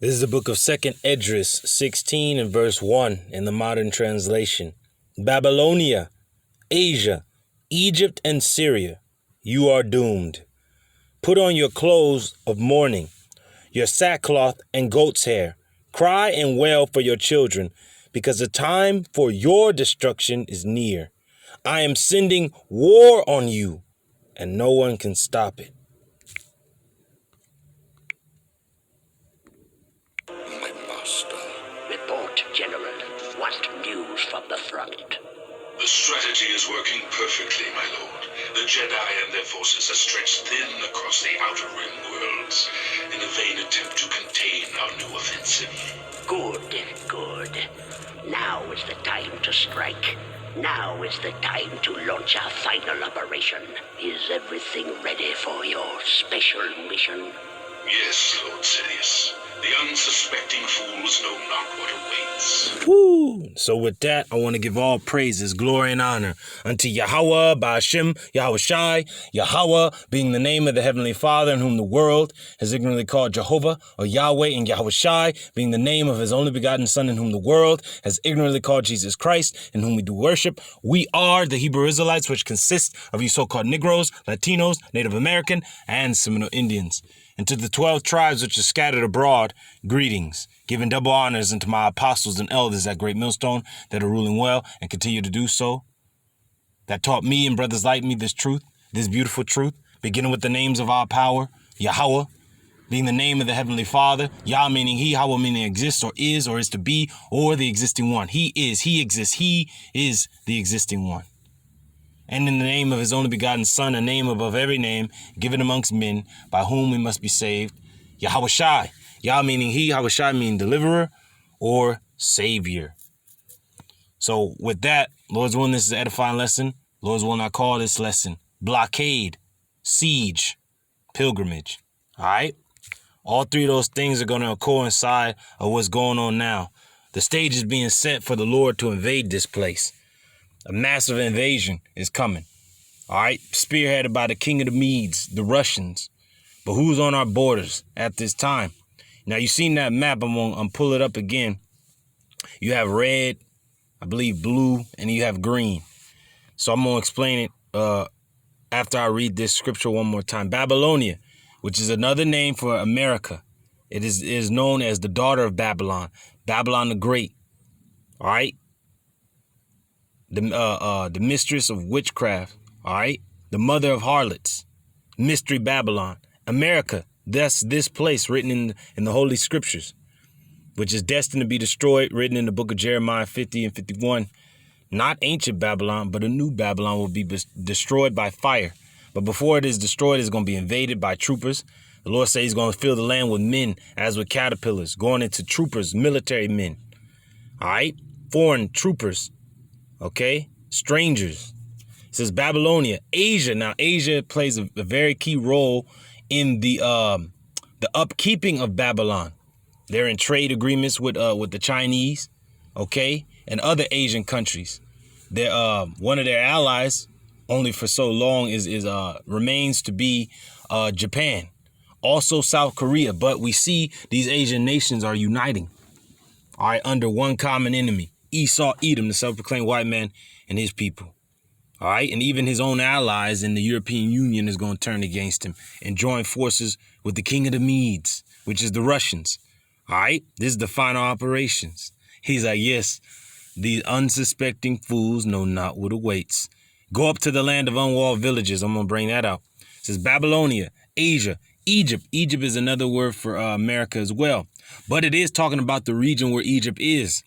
This is the book of 2nd Esdras 16 and verse 1 in the modern translation. Babylonia, Asia, Egypt, and Syria, you are doomed. Put on your clothes of mourning, your sackcloth and goat's hair. Cry and wail for your children, because the time for your destruction is near. I am sending war on you, and no one can stop it. My master. Report, General. What news from the front? The strategy is working perfectly, my lord. The Jedi and their forces are stretched thin across the Outer Rim worlds in a vain attempt to contain our new offensive. Good, good. Now is the time to strike. Now is the time to launch our final operation. Is everything ready for your special mission? Yes, Lord Sidious. The unsuspecting fools know not what awaits. Woo! So with that, I want to give all praises, glory, and honor unto YAHAWAH, BAHASHAM, YAHAWASHI, YAHAWAH being the name of the Heavenly Father in whom the world has ignorantly called Jehovah, or Yahweh, and YAHAWASHI being the name of his only begotten Son in whom the world has ignorantly called Jesus Christ, in whom we do worship. We are the Hebrew Israelites, which consist of you so-called Negroes, Latinos, Native American, and Seminole Indians. And to the 12 tribes which are scattered abroad, greetings, giving double honors unto my apostles and elders at Great Millstone that are ruling well and continue to do so, that taught me and brothers like me this truth, this beautiful truth, beginning with the names of our power, YAHAWAH, being the name of the Heavenly Father, Yah meaning He, Hawa meaning exists or is to be, or the existing one. He is, He exists, He is the existing one. And in the name of his only begotten Son, a name above every name, given amongst men, by whom we must be saved, YAHAWASHI. Yah meaning He, YAHAWASHI meaning deliverer or savior. So with that, Lord's willing, this is an edifying lesson. Lord's willing, I call this lesson Blockade, Siege, Pilgrimage. All right? All three of those things are going to coincide of what's going on now. The stage is being set for the Lord to invade this place. A massive invasion is coming. All right? Spearheaded by the king of the Medes, the Russians. But who's on our borders at this time? Now, you've seen that map. I'm going to pull it up again. You have red, I believe blue, and you have green. So I'm going to explain it after I read this scripture one more time. Babylonia, which is another name for America. It is known as the daughter of Babylon, Babylon the Great. All right? The mistress of witchcraft, all right? The mother of harlots, Mystery Babylon. America, that's this place written in the Holy Scriptures, which is destined to be destroyed, written in the book of Jeremiah 50 and 51. Not ancient Babylon, but a new Babylon will be destroyed by fire. But before it is destroyed, it's going to be invaded by troopers. The Lord says he's going to fill the land with men, as with caterpillars, going into troopers, military men, all right? Foreign troopers. Okay, strangers. It says Babylonia, Asia. Now, Asia plays a very key role in the upkeeping of Babylon. They're in trade agreements with the Chinese, okay, and other Asian countries. They're one of their allies, only for so long, remains to be Japan, also South Korea. But we see these Asian nations are uniting, all right, under one common enemy. Esau, Edom, the self-proclaimed white man, and his people. All right. And even his own allies in the European Union is going to turn against him and join forces with the king of the Medes, which is the Russians. All right. This is the final operations. He's like, yes, these unsuspecting fools know not what awaits. Go up to the land of unwalled villages. I'm going to bring that out. It says Babylonia, Asia, Egypt. Egypt is another word for America as well. But it is talking about the region where Egypt is.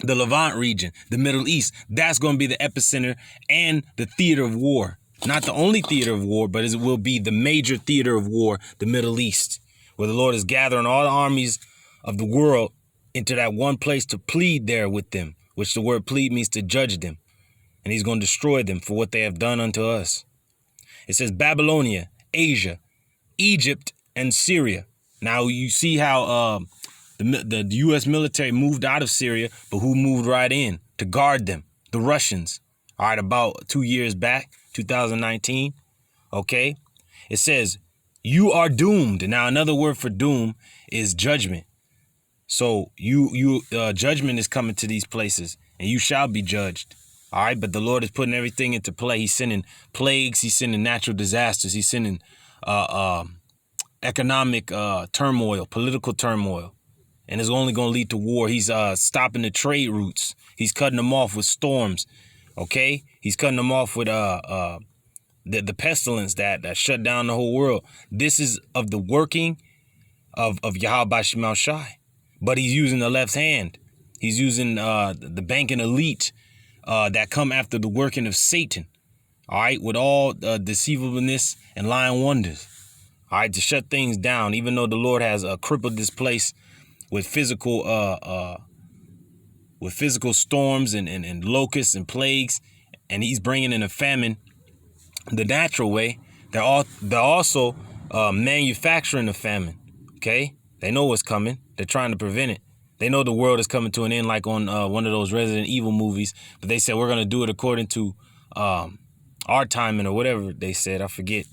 The Levant region, the Middle East, that's going to be the epicenter and the theater of war. Not the only theater of war, but it will be the major theater of war, the Middle East, where the Lord is gathering all the armies of the world into that one place to plead there with them, which the word plead means to judge them. And he's going to destroy them for what they have done unto us. It says Babylonia, Asia, Egypt, and Syria. Now you see how the U.S. military moved out of Syria, but who moved right in to guard them? The Russians. All right, about 2 years back, 2019. Okay. It says, you are doomed. Now, another word for doom is judgment. So judgment is coming to these places, and you shall be judged. All right, but the Lord is putting everything into play. He's sending plagues. He's sending natural disasters. He's sending economic turmoil, political turmoil, and it's only going to lead to war. He's stopping the trade routes. He's cutting them off with storms. Okay, he's cutting them off with the pestilence that shut down the whole world. This is of the working of YAHAWASHI. But he's using the left hand. He's using the banking elite that come after the working of Satan. All right, with all deceivableness and lying wonders. All right, to shut things down, even though the Lord has crippled this place with physical storms and locusts and plagues, and he's bringing in a famine the natural way. They're also manufacturing a famine. Okay, they know what's coming. They're trying to prevent it. They know the world is coming to an end, like on one of those Resident Evil movies. But they said we're going to do it according to our timing or whatever they said. I forget.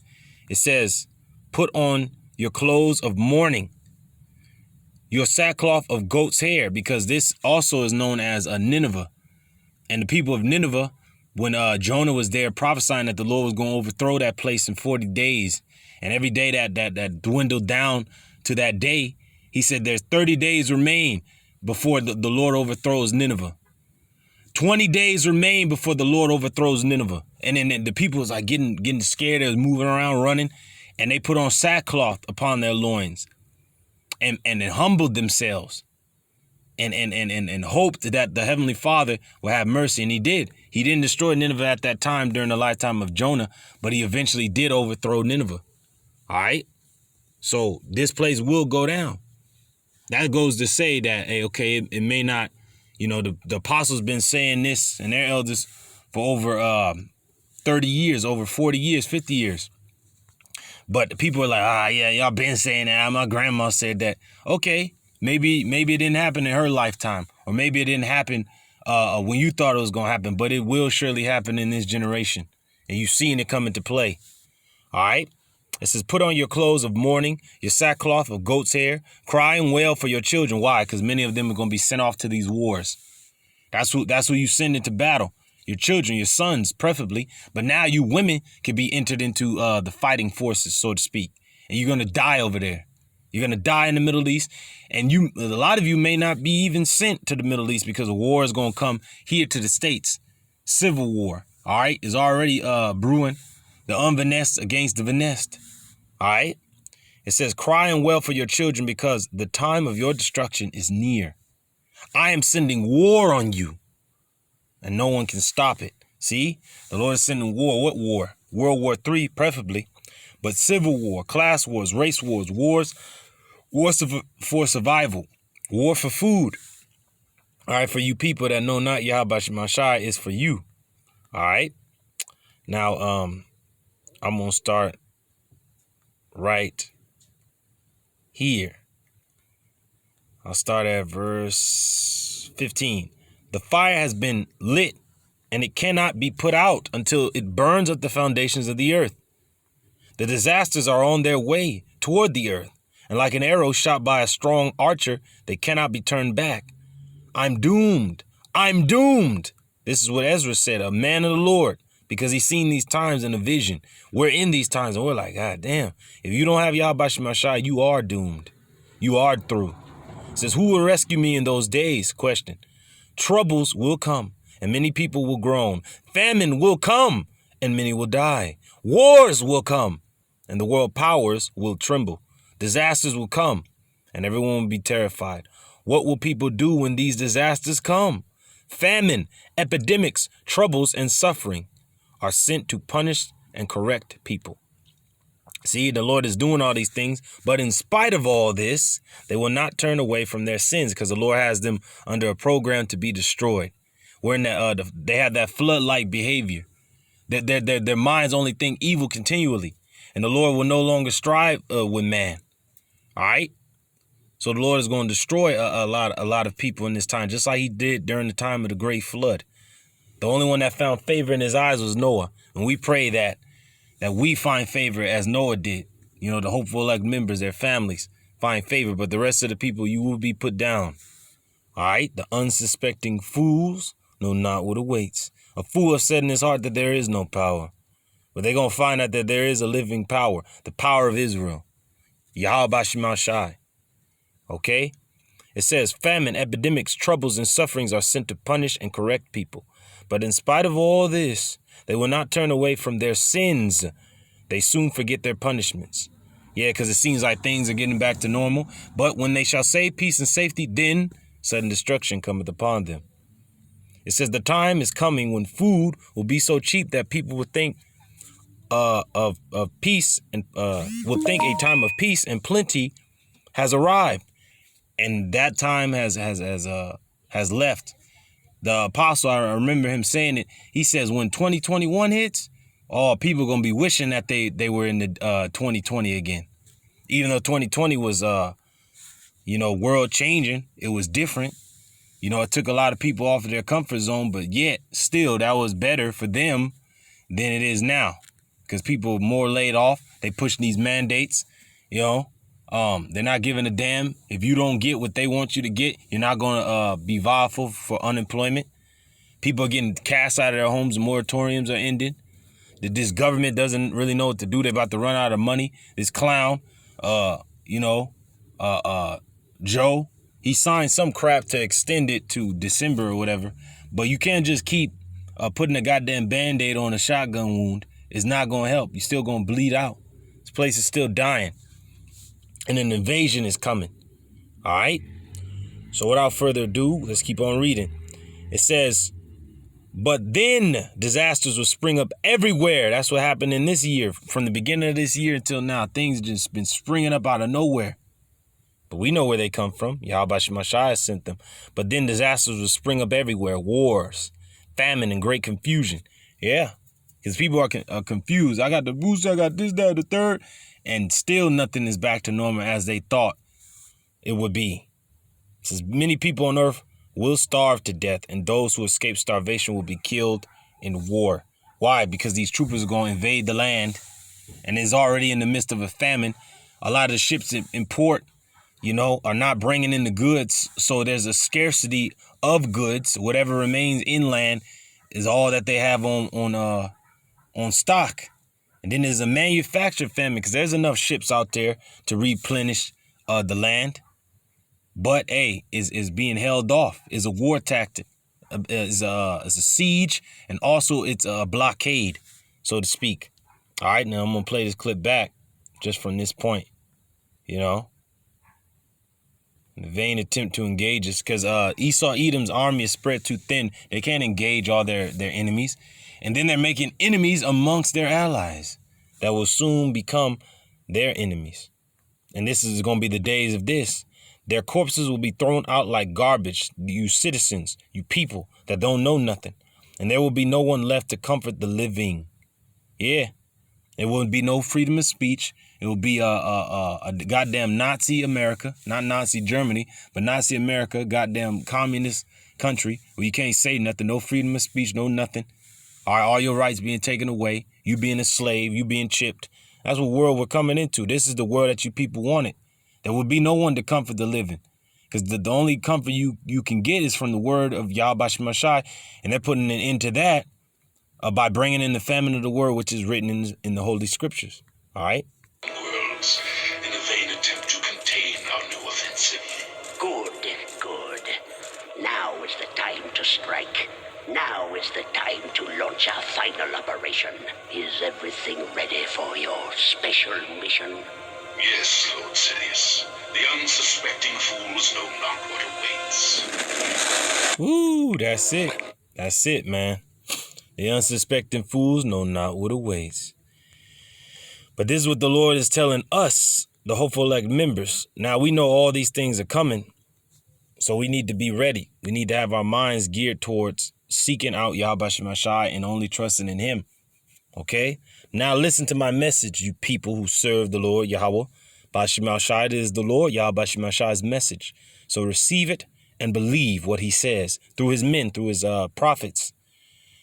It says, put on your clothes of mourning, your sackcloth of goat's hair, because this also is known as Nineveh. And the people of Nineveh, when Jonah was there prophesying that the Lord was going to overthrow that place in 40 days, and every day that dwindled down to that day, he said there's 30 days remain before the Lord overthrows Nineveh. 20 days remain before the Lord overthrows Nineveh. And then the people was like getting scared. They was moving around, running, and they put on sackcloth upon their loins and humbled themselves and hoped that the Heavenly Father will have mercy. And he did. He didn't destroy Nineveh at that time during the lifetime of Jonah, but he eventually did overthrow Nineveh. All right. So this place will go down. That goes to say that, hey, okay, it may not, the apostles been saying this and their elders for over 30 years, over 40 years, 50 years. But the people are like, yeah, y'all been saying that. My grandma said that. Okay, maybe it didn't happen in her lifetime, or maybe it didn't happen when you thought it was going to happen, but it will surely happen in this generation. And you've seen it come into play. All right. It says, put on your clothes of mourning, your sackcloth of goat's hair, cry and wail for your children. Why? Because many of them are going to be sent off to these wars. That's who you send into battle. Your children, your sons, preferably. But now you women can be entered into the fighting forces, so to speak. And you're going to die over there. You're going to die in the Middle East. And a lot of you may not be even sent to the Middle East because a war is going to come here to the States. Civil war, all right, is already brewing. The unvenest against the venest. All right. It says, cry and wail for your children because the time of your destruction is near. I am sending war on you and no one can stop it. See, the Lord is sending war. What war? World War III, preferably, but civil war, class wars, race wars, wars for survival, war for food. All right. For you people that know not YAHAWASHI is for you. All right. Now, I'm going to start right here. I'll start at verse 15. The fire has been lit and it cannot be put out until it burns up the foundations of the earth. The disasters are on their way toward the earth, and like an arrow shot by a strong archer, they cannot be turned back. I'm doomed. I'm doomed. This is what Ezra said, a man of the Lord, because he's seen these times in a vision. We're in these times and we're like, God damn, if you don't have YAHAWASHI, you are doomed. You are through. It says, who will rescue me in those days? Question. Troubles will come and many people will groan. Famine will come and many will die. Wars will come and the world powers will tremble. Disasters will come and everyone will be terrified. What will people do when these disasters come? Famine, epidemics, troubles, and suffering are sent to punish and correct people. See, the Lord is doing all these things, but in spite of all this, they will not turn away from their sins because the Lord has them under a program to be destroyed. We're in that, they have that flood-like behavior. Their minds only think evil continually, and the Lord will no longer strive with man. All right? So the Lord is going to destroy a lot of people in this time, just like he did during the time of the great flood. The only one that found favor in his eyes was Noah. And we pray that we find favor as Noah did. The hopeful elect members, their families, find favor, but the rest of the people you will be put down. All right? The unsuspecting fools know not what awaits. A fool has said in his heart that there is no power. But they're going to find out that there is a living power, the power of Israel. YAHAWASHI. Okay? It says, famine, epidemics, troubles, and sufferings are sent to punish and correct people. But in spite of all this, they will not turn away from their sins. They soon forget their punishments. Yeah, because it seems like things are getting back to normal. But when they shall say peace and safety, then sudden destruction cometh upon them. It says the time is coming when food will be so cheap that people will think of peace and will think a time of peace and plenty has arrived, and that time has left. The apostle, I remember him saying it. He says when 2021 hits, oh, people are gonna be wishing that they were in the 2020 again, even though 2020 was world changing. It was different. It took a lot of people off of their comfort zone, but yet still that was better for them than it is now. Because people are more laid off. They push these mandates, they're not giving a damn. If you don't get what they want you to get, you're not going to be viable for unemployment. People are getting cast out of their homes. Moratoriums are ending. This government doesn't really know what to do. They're about to run out of money. This clown, Joe, he signed some crap to extend it to December or whatever. But you can't just keep putting a goddamn Band-Aid on a shotgun wound. It's not going to help. You're still going to bleed out. This place is still dying. And an invasion is coming. All right? So without further ado, let's keep on reading. It says, but then disasters will spring up everywhere. That's what happened in this year. From the beginning of this year until now, things just been springing up out of nowhere. But we know where they come from. YAHAWASHI sent them. But then disasters will spring up everywhere. Wars, famine, and great confusion. Yeah. Because people are confused. I got the booster, I got this, that, the third. And still nothing is back to normal as they thought it would be. It says many people on earth will starve to death. And those who escape starvation will be killed in war. Why? Because these troopers are going to invade the land. And it's already in the midst of a famine. A lot of the ships in port, are not bringing in the goods. So there's a scarcity of goods. Whatever remains inland is all that they have on stock. And then there's a manufactured famine because there's enough ships out there to replenish the land. But is being held off. Is a war tactic. Is a siege, and also it's a blockade, so to speak. All right, now I'm gonna play this clip back just from this point. In a vain attempt to engage us, because Esau Edom's army is spread too thin. They can't engage all their enemies. And then they're making enemies amongst their allies that will soon become their enemies. And this is going to be the days of this. Their corpses will be thrown out like garbage, you citizens, you people that don't know nothing. And there will be no one left to comfort the living. Yeah. There will be no freedom of speech. It will be a goddamn Nazi America, not Nazi Germany, but Nazi America, goddamn communist country where you can't say nothing, no freedom of speech, no nothing. All your rights being taken away, you being a slave, you being chipped. That's what world we're coming into. This is the world that you people wanted. There will be no one to comfort the living. Because the only comfort you can get is from the word of YAHAWASHI. And they're putting an end to that by bringing in the famine of the word, which is written in the Holy Scriptures. All right? Worlds, in a vain attempt to contain our new offensive. Good. Now is the time to strike. Now is the time to launch our final operation. Is everything ready for your special mission? Yes, Lord Sidious. The unsuspecting fools know not what awaits. Ooh, that's it. That's it, man. The unsuspecting fools know not what awaits. But this is what the Lord is telling us, the hopeful elect members. Now, we know all these things are coming, so we need to be ready. We need to have our minds geared towards seeking out YAHAWASHI and only trusting in him. Okay? Now listen to my message, you people who serve the Lord, Yahweh. BAHASHAM is the Lord, YAHAWASHI's message. So receive it and believe what he says through his men, through his prophets.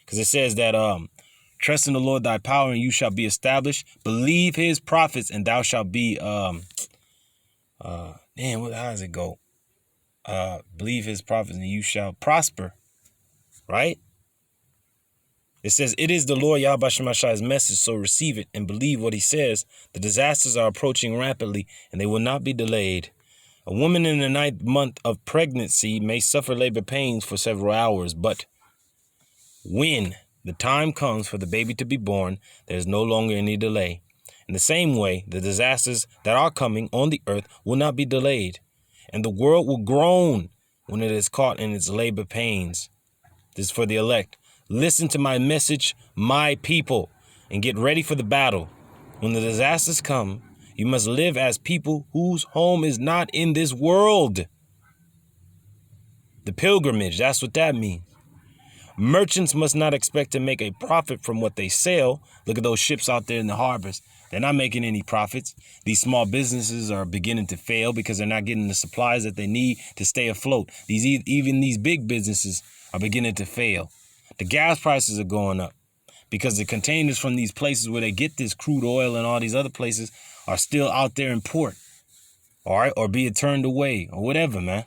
Because it says that trust in the Lord thy power and you shall be established. Believe his prophets and thou shalt be How does it go? Believe his prophets and you shall prosper. Right? It says, it is the Lord YAHAWASHI's message, so receive it and believe what he says. The disasters are approaching rapidly and they will not be delayed. A woman in the 9th month of pregnancy may suffer labor pains for several hours, but when the time comes for the baby to be born, there is no longer any delay. In the same way, the disasters that are coming on the earth will not be delayed, and the world will groan when it is caught in its labor pains. This is for the elect. Listen to my message, my people, and get ready for the battle. When the disasters come, you must live as people whose home is not in this world. The pilgrimage, that's what that means. Merchants must not expect to make a profit from what they sell. Look at those ships out there in the harbors. They're not making any profits. These small businesses are beginning to fail because they're not getting the supplies that they need to stay afloat. Even these big businesses are beginning to fail. The gas prices are going up because the containers from these places where they get this crude oil and all these other places are still out there in port. All right, or being turned away or whatever, man.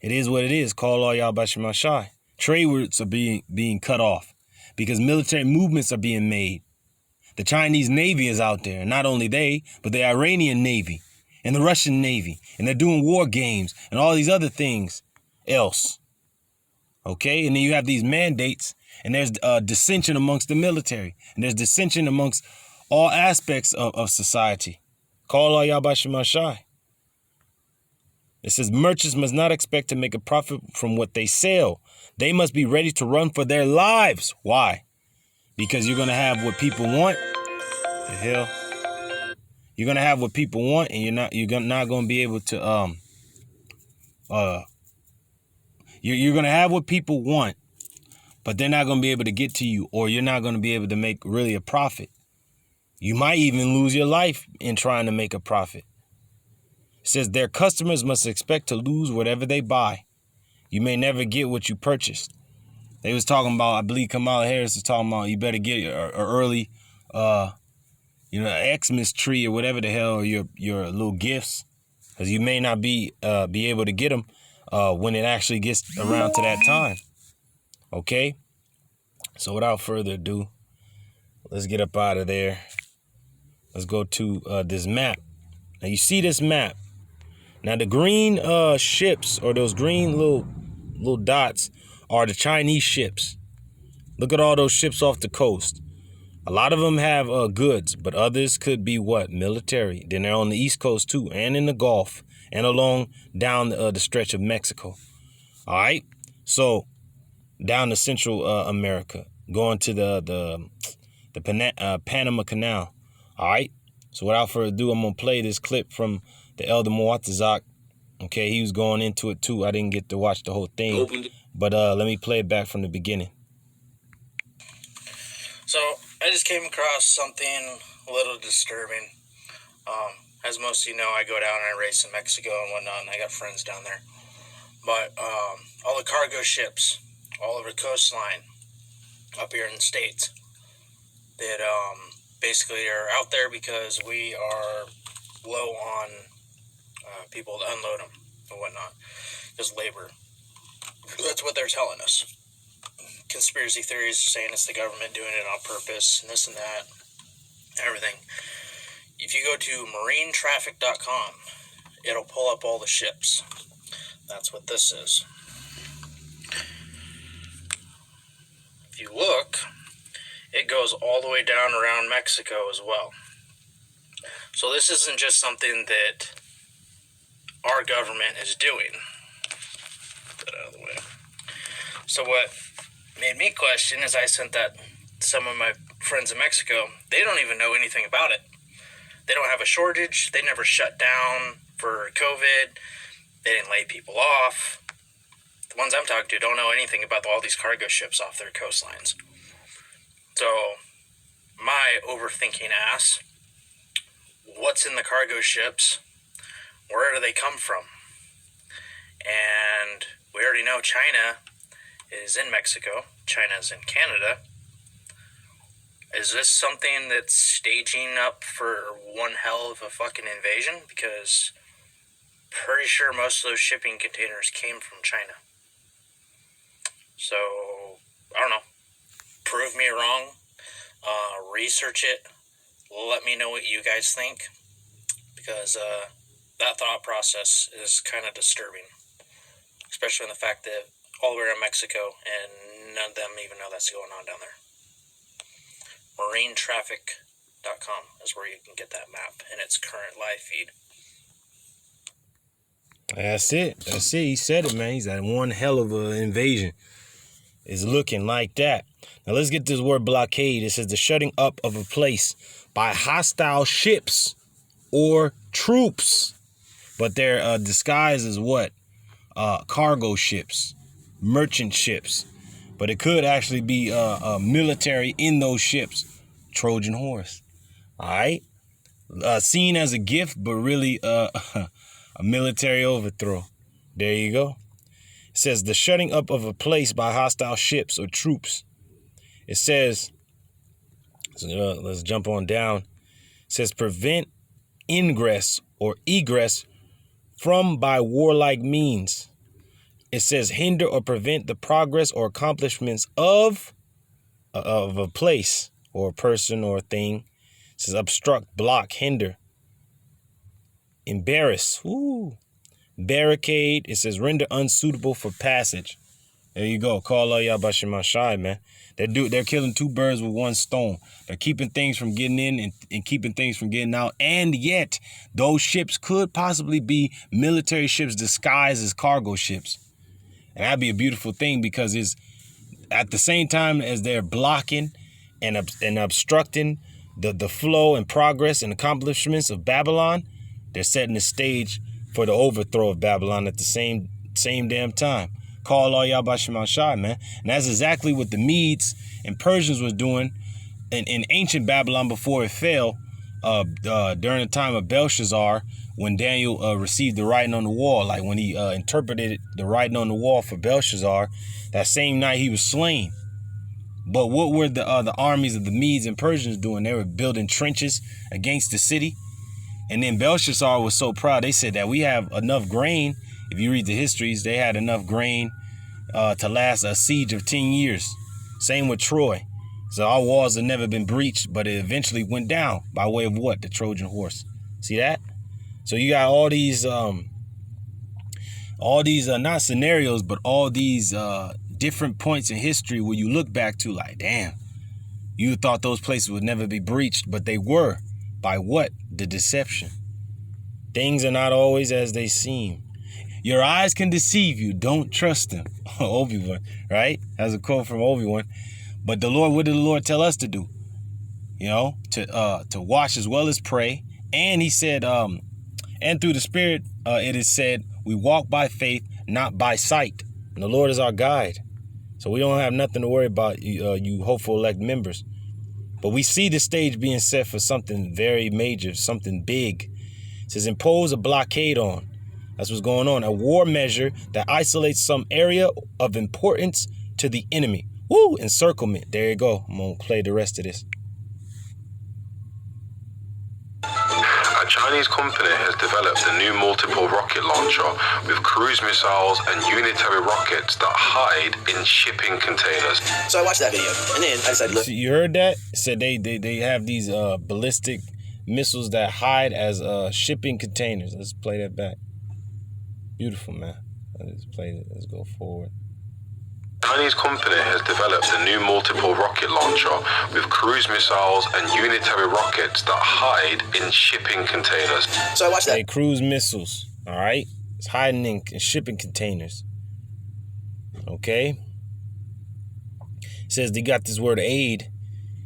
It is what it is. Call all y'all BAHASHAM. Trade routes are being cut off because military movements are being made. The Chinese Navy is out there. And not only they, but the Iranian Navy and the Russian Navy. And they're doing war games and all these other things else. Okay? And then you have these mandates and there's dissension amongst the military. And there's dissension amongst all aspects of society. Call all y'all BAHASHAM. It says merchants must not expect to make a profit from what they sell. They must be ready to run for their lives. Why? Because you're going to have what people want. The hell? You're going to have what people want and you're not going to be able to you're going to have what people want, but they're not going to be able to get to you, or you're not going to be able to make really a profit. You might even lose your life in trying to make a profit. It says their customers must expect to lose whatever they buy. You may never get what you purchased. They was talking about, I believe Kamala Harris was talking about, you better get an early, Xmas tree or whatever the hell, or your little gifts, because you may not be able to get them when it actually gets around to that time. Okay? So without further ado, let's get up out of there. Let's go to this map. Now you see this map. Now the green ships, or those green little dots, are the Chinese ships. Look at all those ships off the coast. A lot of them have goods, but others could be what? Military. Then they're on the East Coast too, and in the Gulf, and along down the stretch of Mexico. All right. So down to Central America, going to the Panama Canal. All right. So without further ado, I'm gonna play this clip from the Elder Muatazak. Okay, he was going into it too. I didn't get to watch the whole thing, but let me play it back from the beginning. So I just came across something a little disturbing. As most of you know, I go down and I race in Mexico and whatnot, and I got friends down there. But all the cargo ships, all over the coastline, up here in the States, that basically are out there because we are low on people to unload them and whatnot. Just labor. That's what they're telling us. Conspiracy theories are saying it's the government doing it on purpose, and this and that, everything. If you go to marinetraffic.com, it'll pull up all the ships. That's what this is. If you look, it goes all the way down around Mexico as well. So this isn't just something that our government is doing. Put that out of the way. So what made me question is I sent that to some of my friends in Mexico. They don't even know anything about it. They don't have a shortage. They never shut down for COVID. They didn't lay people off. The ones I'm talking to don't know anything about all these cargo ships off their coastlines. So my overthinking ass, what's in the cargo ships? Where do they come from? And we already know China is in Mexico. China's in Canada. Is this something that's staging up for one hell of a fucking invasion? Because pretty sure most of those shipping containers came from China. So, I don't know. Prove me wrong. Research it. Let me know what you guys think. Because that thought process is kind of disturbing. Especially in the fact that all the way around Mexico and none of them even know that's going on down there. Marinetraffic.com is where you can get that map in its current live feed. That's it. That's it. He said it, man. He's at one hell of an invasion. It's looking like that. Now let's get this word blockade. It says the shutting up of a place by hostile ships or troops. But they're disguised as what? Cargo ships, merchant ships. But it could actually be military in those ships. Trojan horse. All right. Seen as a gift, but really a military overthrow. There you go. It says the shutting up of a place by hostile ships or troops. It says, so, let's jump on down. It says prevent ingress or egress from by warlike means. It says hinder or prevent the progress or accomplishments of a place or a person or a thing. It says obstruct, block, hinder, embarrass, barricade. It says render unsuitable for passage. There you go. Call YAHAWASHI, man. They're killing two birds with one stone. They're keeping things from getting in and keeping things from getting out. And yet, those ships could possibly be military ships disguised as cargo ships. And that'd be a beautiful thing because it's at the same time as they're blocking and obstructing the flow and progress and accomplishments of Babylon, they're setting the stage for the overthrow of Babylon at the same damn time. Call all YAHAWASHI, man. And that's exactly what the Medes and Persians was doing in ancient Babylon before it fell during the time of Belshazzar, when Daniel received the writing on the wall, like when he interpreted the writing on the wall for Belshazzar, that same night he was slain. But what were the armies of the Medes and Persians doing? They were building trenches against the city. And then Belshazzar was so proud. They said that we have enough grain. If you read the histories, they had enough grain to last a siege of 10 years. Same with Troy. So our walls have never been breached, but it eventually went down by way of what? The Trojan horse. See that? So you got all these not scenarios, but all these different points in history where you look back to like, damn, you thought those places would never be breached, but they were. By what? The deception. Things are not always as they seem. Your eyes can deceive you. Don't trust them. Obi-Wan, right? That's a quote from Obi-Wan. But the Lord, what did the Lord tell us to do? You know, to watch as well as pray. And he said, and through the Spirit, it is said, we walk by faith, not by sight. And the Lord is our guide. So we don't have nothing to worry about, you hopeful elect members. But we see the stage being set for something very major, something big. It says impose a blockade on. That's what's going on. A war measure that isolates some area of importance to the enemy. Woo! Encirclement. There you go. I'm going to play the rest of this. A Chinese company has developed a new multiple rocket launcher with cruise missiles and unitary rockets that hide in shipping containers. So I watched that video, and then I decided, look. So you heard that? It said they have these ballistic missiles that hide as shipping containers. Let's play that back. Beautiful, man. Let's play it. Let's go forward. Chinese company has developed a new multiple rocket launcher with cruise missiles and unitary rockets that hide in shipping containers. So I watched that. Hey, cruise missiles, all right? It's hiding in shipping containers. Okay? It says they got this word aid.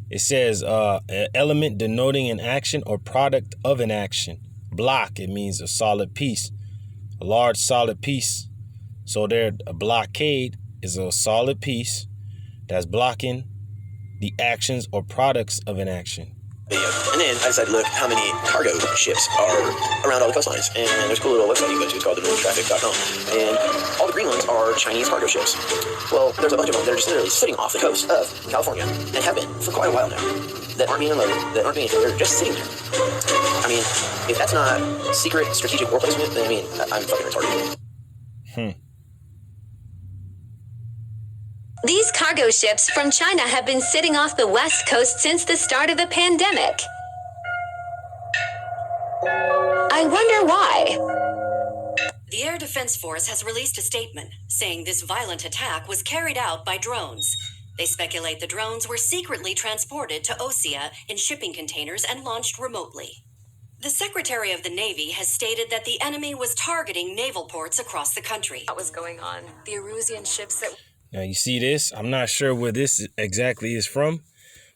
It says an element denoting an action or product of an action. Block, it means a solid piece. A large solid piece. So there, a blockade is a solid piece that's blocking the actions or products of an action. video. And then I decided to look how many cargo ships are around all the coastlines. And there's a cool little website you can go to. It's called thenorthtraffic.com. And all the green ones are Chinese cargo ships. Well, there's a bunch of them that are just literally sitting off the coast of California and have been for quite a while now. That aren't being unloaded, that aren't being anything. They're just sitting there. I mean, if that's not secret strategic war placement, then I mean, I'm fucking retarded. These cargo ships from China have been sitting off the West Coast since the start of the pandemic. I wonder why. The Air Defense Force has released a statement saying this violent attack was carried out by drones. They speculate the drones were secretly transported to Osea in shipping containers and launched remotely. The Secretary of the Navy has stated that the enemy was targeting naval ports across the country. What was going on? The Erusian ships that... Now you see this? I'm not sure where this exactly is from,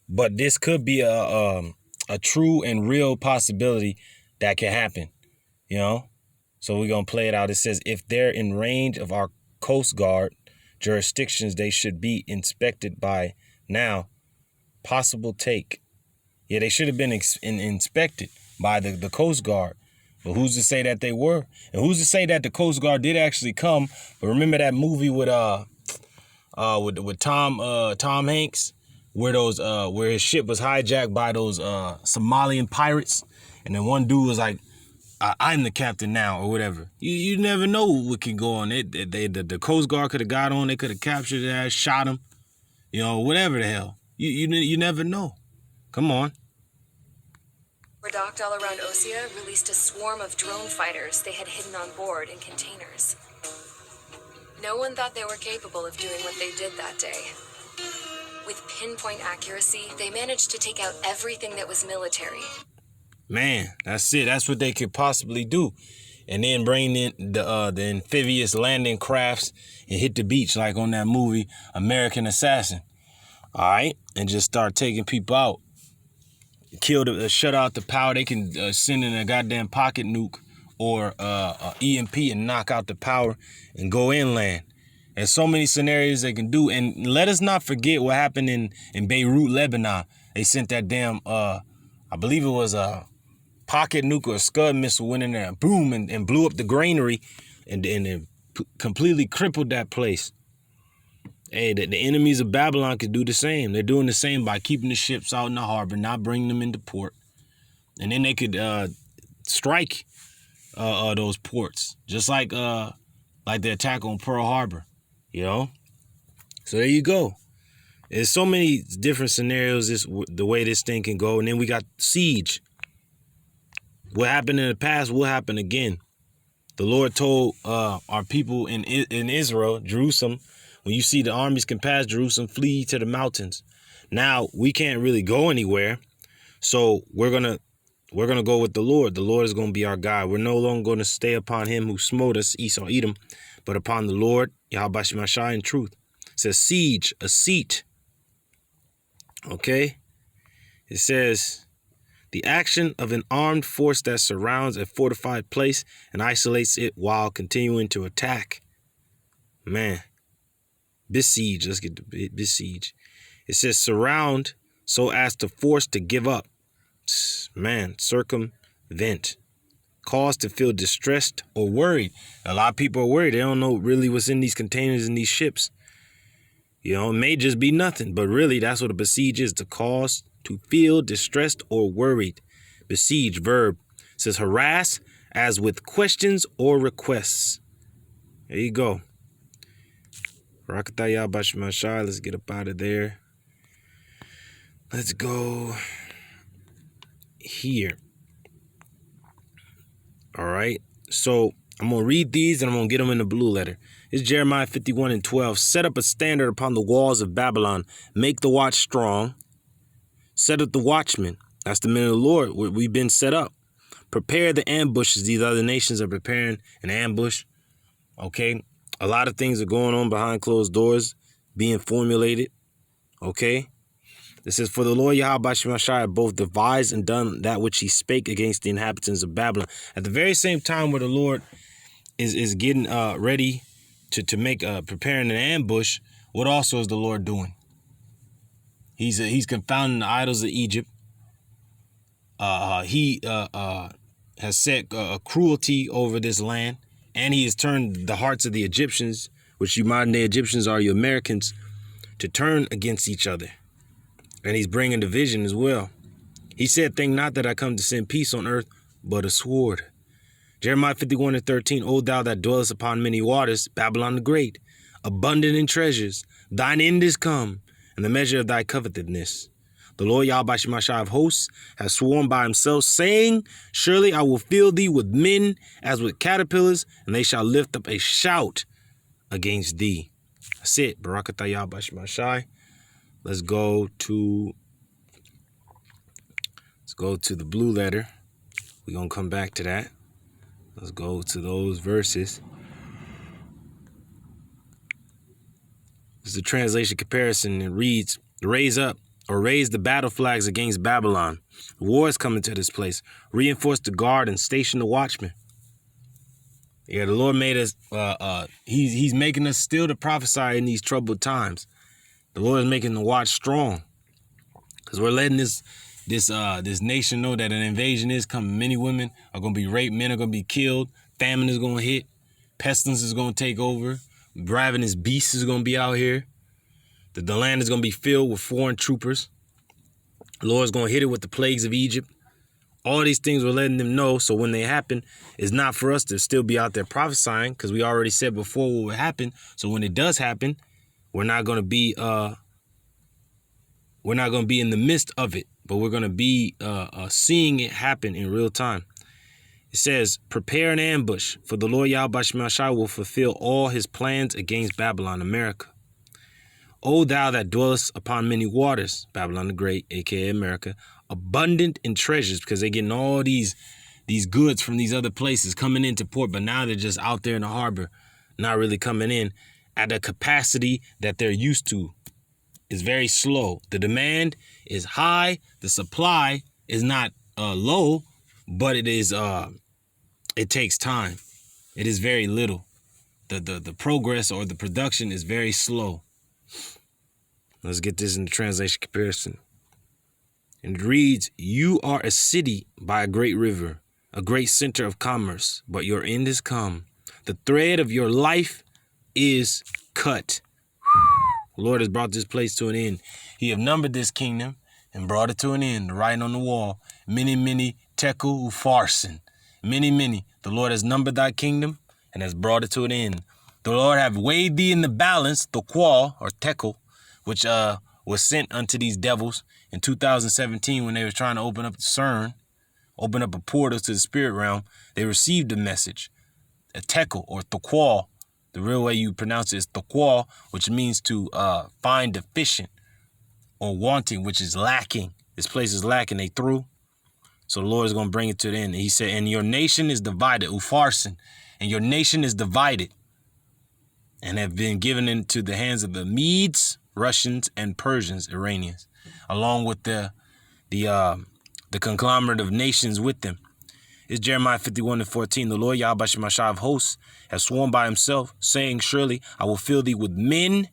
but this could be a true and real possibility that can happen, you know? So we're going to play it out. It says, if they're in range of our Coast Guard jurisdictions, they should be inspected by now. Possible take. Yeah, they should have been inspected by the Coast Guard. But who's to say that they were? And who's to say that the Coast Guard did actually come? But remember that movie with Tom Hanks, where his ship was hijacked by those Somalian pirates, and then one dude was like, I'm the captain now, or whatever. You never know what can go on. The Coast Guard could have got on. They could have captured that, shot him, you know, whatever the hell. You never know. Come on. were docked all around Osea released a swarm of drone fighters they had hidden on board in containers. No one thought they were capable of doing what they did that day. With pinpoint accuracy, they managed to take out everything that was military. Man, that's it. That's what they could possibly do. And then bring in the amphibious landing crafts and hit the beach like on that movie, American Assassin. All right? And just start taking people out. Shut out the power. They can send in a goddamn pocket nuke or EMP and knock out the power and go inland. There's so many scenarios they can do. And let us not forget what happened in Beirut, Lebanon. They sent that damn, I believe it was a pocket nuke or a Scud missile went in there and boom, and blew up the granary and completely crippled that place. Hey, the enemies of Babylon could do the same. They're doing the same by keeping the ships out in the harbor, not bringing them into port. And then they could strike those ports, just like the attack on Pearl Harbor, you know? So there you go. There's so many different scenarios, the way this thing can go. And then we got siege. What happened in the past will happen again. The Lord told our people in Israel, Jerusalem, when you see the armies can pass Jerusalem, flee to the mountains. Now we can't really go anywhere, so we're gonna go with the Lord. The Lord is gonna be our guide. We're no longer gonna stay upon him who smote us, Esau, Edom, but upon the Lord, YAHAWASHI, in truth. It says siege, a seat. Okay, it says the action of an armed force that surrounds a fortified place and isolates it while continuing to attack. Man. Besiege. Let's get to besiege. It says surround so as to force to give up. Man, circumvent. Cause to feel distressed or worried. A lot of people are worried. They don't know really what's in these containers and these ships. You know, it may just be nothing, but really that's what a besiege is. To cause to feel distressed or worried. Besiege, verb. It says harass as with questions or requests. There you go. Let's get up out of there. Let's go here. All right. So I'm going to read these and I'm going to get them in the blue letter. It's Jeremiah 51:12. Set up a standard upon the walls of Babylon. Make the watch strong. Set up the watchmen. That's the men of the Lord. We've been set up. Prepare the ambushes. These other nations are preparing an ambush. Okay. A lot of things are going on behind closed doors, being formulated, okay? This says, for the Lord YAHAWASHI both devised and done that which he spake against the inhabitants of Babylon. At the very same time where the Lord is getting ready to make, preparing an ambush, what also is the Lord doing? He's confounding the idols of Egypt, he has set cruelty over this land, and he has turned the hearts of the Egyptians, which you modern day Egyptians are, you Americans, to turn against each other. And he's bringing division as well. He said, think not that I come to send peace on earth, but a sword. Jeremiah 51:13, O thou that dwellest upon many waters, Babylon the great, abundant in treasures, thine end is come, and the measure of thy covetousness. The Lord YAHAWASHI of hosts has sworn by himself, saying, surely I will fill thee with men as with caterpillars, and they shall lift up a shout against thee. That's it. BARAK YAHAWASHI. Let's go to the blue letter. We're going to come back to that. Let's go to those verses. This is a translation comparison. It reads, raise up or raise the battle flags against Babylon. The war is coming to this place. Reinforce the guard and station the watchmen. Yeah, the Lord made us, he's making us still to prophesy in these troubled times. The Lord is making the watch strong, because we're letting this nation know that an invasion is coming. Many women are going to be raped. Men are going to be killed. Famine is going to hit. Pestilence is going to take over. Ravenous beasts is going to be out here. The land is going to be filled with foreign troopers. The Lord's going to hit it with the plagues of Egypt. All these things we're letting them know, so when they happen, it's not for us to still be out there prophesying, because we already said before what would happen. So when it does happen, we're not going to be in the midst of it, but we're going to be seeing it happen in real time. It says, prepare an ambush, for the Lord YAHAWASHI will fulfill all his plans against Babylon, America. O thou that dwellest upon many waters, Babylon the Great, aka America, abundant in treasures, because they're getting all these goods from these other places coming into port, but now they're just out there in the harbor, not really coming in at a capacity that they're used to. Is very slow. The demand is high. The supply is not low, but it is. It takes time. It is very little. The progress or the production is very slow. Let's get this in the translation comparison. And it reads, you are a city by a great river, a great center of commerce, but your end is come. The thread of your life is cut. The Lord has brought this place to an end. He have numbered this kingdom and brought it to an end. The writing on the wall, many, many, tekel ufarsin. Many, many. The Lord has numbered thy kingdom and has brought it to an end. The Lord have weighed thee in the balance, the qual, or tekel, which was sent unto these devils in 2017 when they were trying to open up the CERN, open up a portal to the spirit realm. They received the message, a tekel, or tequal. The real way you pronounce it is tequal, which means to find deficient or wanting, which is lacking. This place is lacking. They threw. So the Lord is going to bring it to the end. He said, and your nation is divided, ufarsin, and your nation is divided and have been given into the hands of the Medes, Russians, and Persians, Iranians, along with the conglomerate of nations with them. It's Jeremiah 51:14. The Lord YAHAWASHI of hosts has sworn by himself, saying, surely I will fill thee with men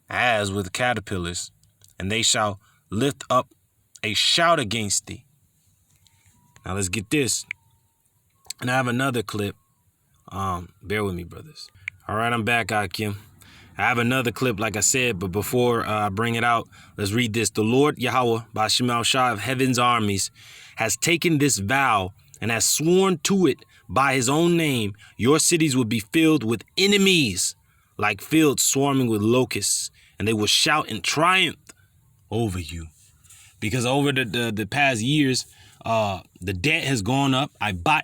as with caterpillars, and they shall lift up a shout against thee. Now let's get this. And I have another clip. Bear with me, brothers. All right, I'm back, Akim. I have another clip, like I said, but before I bring it out, let's read this. The Lord YAHAWAH, BAHASHAM of heaven's armies, has taken this vow and has sworn to it by his own name. Your cities will be filled with enemies, like fields swarming with locusts, and they will shout in triumph over you. Because over the past years, the debt has gone up.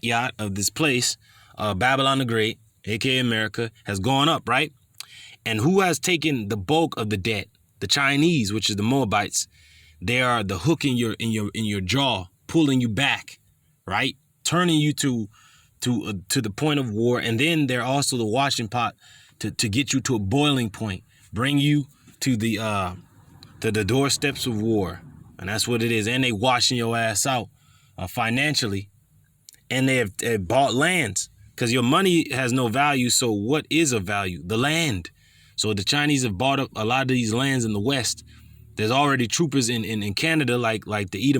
Yacht of this place, Babylon the Great, aka America, has gone up, right? And who has taken the bulk of the debt? The Chinese, which is the Moabites. They are the hook in your jaw, pulling you back, right? Turning you to the point of war. And then they're also the washing pot to get you to a boiling point, bring you to the doorsteps of war. And that's what it is. And they washing your ass out financially. And they have bought lands, because your money has no value. So what is of value? The land. So the Chinese have bought up a lot of these lands in the West. There's already troopers in Canada, like the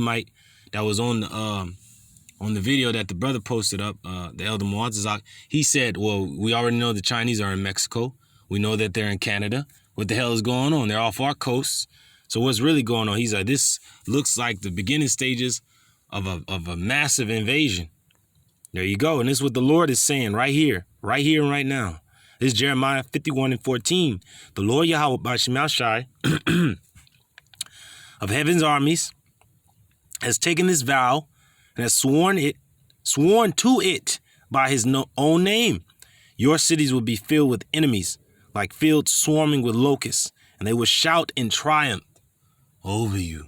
that was on the video that the brother posted up, the Elder Muazzazak, he said, well, we already know the Chinese are in Mexico. We know that they're in Canada. What the hell is going on? They're off our coast. So what's really going on? He's like, this looks like the beginning stages of a massive invasion. There you go. And this is what the Lord is saying right here and right now. This is Jeremiah 51:14. The Lord YAHAWASHI of heaven's armies has taken this vow and has sworn to it by his own name. Your cities will be filled with enemies, like fields swarming with locusts, and they will shout in triumph over you.